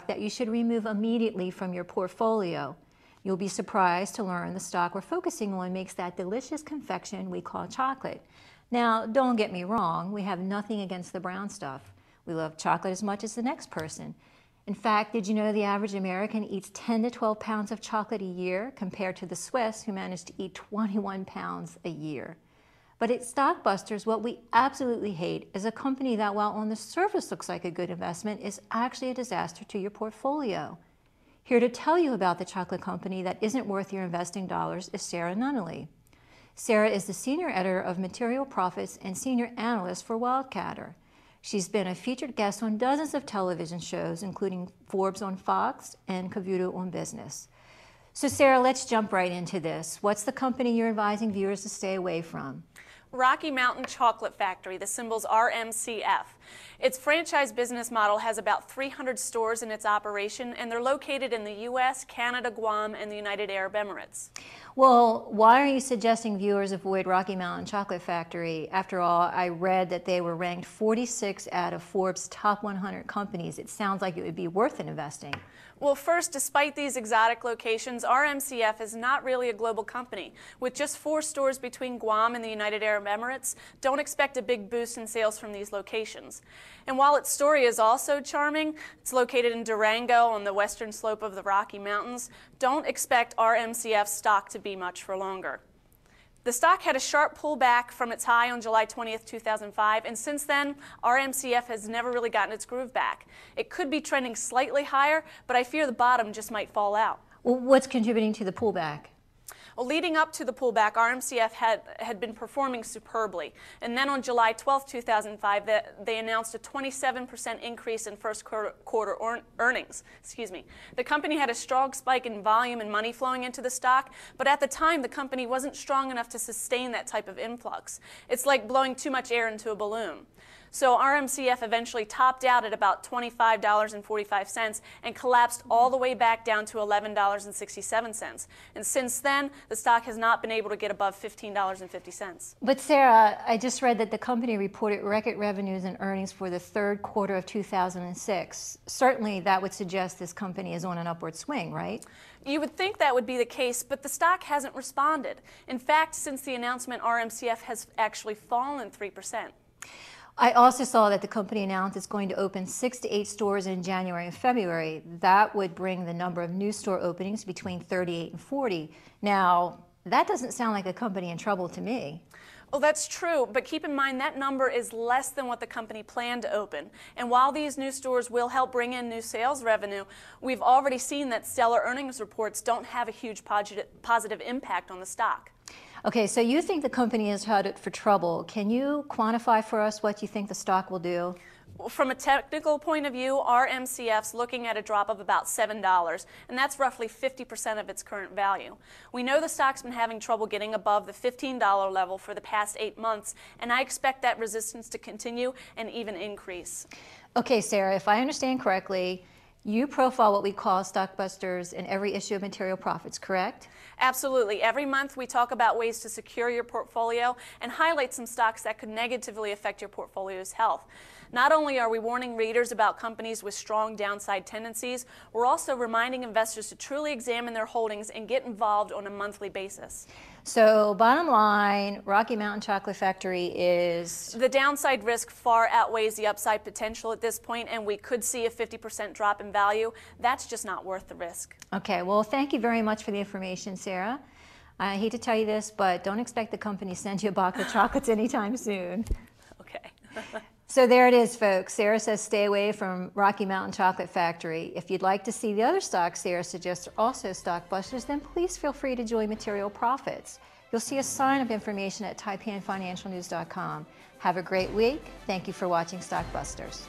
that you should remove immediately from your portfolio. You'll be surprised to learn the stock we're focusing on makes that delicious confection we call chocolate. Now, don't get me wrong, we have nothing against the brown stuff. We love chocolate as much as the next person. In fact, did you know the average American eats 10 to 12 pounds of chocolate a year compared to the Swiss who manage to eat 21 pounds a year? But at Stockbusters, what we absolutely hate is a company that, while on the surface looks like a good investment, is actually a disaster to your portfolio. Here to tell you about the chocolate company that isn't worth your investing dollars is Sarah Nunnally. Sarah is the senior editor of Material Profits and senior analyst for Wildcatter. She's been a featured guest on dozens of television shows, including Forbes on Fox and Cavuto on Business. So Sarah, let's jump right into this. What's the company you're advising viewers to stay away from? Rocky Mountain Chocolate Factory, the symbol's RMCF. Its franchise business model has about 300 stores in its operation, and they're located in the U.S., Canada, Guam, and the United Arab Emirates. Well, why are you suggesting viewers avoid Rocky Mountain Chocolate Factory? After all, I read that they were ranked 46 out of Forbes' top 100 companies. It sounds like it would be worth an investing. Well, first, despite these exotic locations, RMCF is not really a global company. With just 4 stores between Guam and the United Arab Emirates, don't expect a big boost in sales from these locations. And while its story is also charming, it's located in Durango on the western slope of the Rocky Mountains, don't expect RMCF stock to be much for longer. The stock had a sharp pullback from its high on July 20th, 2005, and since then, RMCF has never really gotten its groove back. It could be trending slightly higher, but I fear the bottom just might fall out. Well, what's contributing to the pullback? Well, leading up to the pullback, RMCF had been performing superbly. And then on July 12, 2005, they announced a 27% increase in first quarter earnings. The company had a strong spike in volume and money flowing into the stock, but at the time, the company wasn't strong enough to sustain that type of influx. It's like blowing too much air into a balloon. So RMCF eventually topped out at about $25.45 and collapsed all the way back down to $11.67. And since then, the stock has not been able to get above $15.50. But Sarah, I just read that the company reported record revenues and earnings for the third quarter of 2006. Certainly that would suggest this company is on an upward swing, right? You would think that would be the case, but the stock hasn't responded. In fact, since the announcement, RMCF has actually fallen 3%. I also saw that the company announced it's going to open 6 to 8 stores in January and February. That would bring the number of new store openings between 38 and 40. Now, that doesn't sound like a company in trouble to me. Well, that's true, but keep in mind that number is less than what the company planned to open. And while these new stores will help bring in new sales revenue, we've already seen that stellar earnings reports don't have a huge positive impact on the stock. Okay, so you think the company is headed for trouble. Can you quantify for us what you think the stock will do? From a technical point of view, RMCF's looking at a drop of about $7, and that's roughly 50% of its current value. We know the stock's been having trouble getting above the $15 level for the past 8 months, and I expect that resistance to continue and even increase. Okay, Sarah, if I understand correctly, you profile what we call Stockbusters in every issue of Material Profits, correct? Absolutely. Every month we talk about ways to secure your portfolio and highlight some stocks that could negatively affect your portfolio's health. Not only are we warning readers about companies with strong downside tendencies, we're also reminding investors to truly examine their holdings and get involved on a monthly basis. So bottom line, Rocky Mountain Chocolate Factory is... The downside risk far outweighs the upside potential at this point, and we could see a 50% drop in value. That's just not worth the risk. Okay, well, thank you very much for the information, Sarah. I hate to tell you this, but don't expect the company to send you a box of chocolates anytime soon. Okay. So there it is, folks. Sarah says stay away from Rocky Mountain Chocolate Factory. If you'd like to see the other stocks Sarah suggests are also Stockbusters, then please feel free to join Material Profits. You'll see a sign of information at taipanfinancialnews.com. Have a great week. Thank you for watching Stockbusters.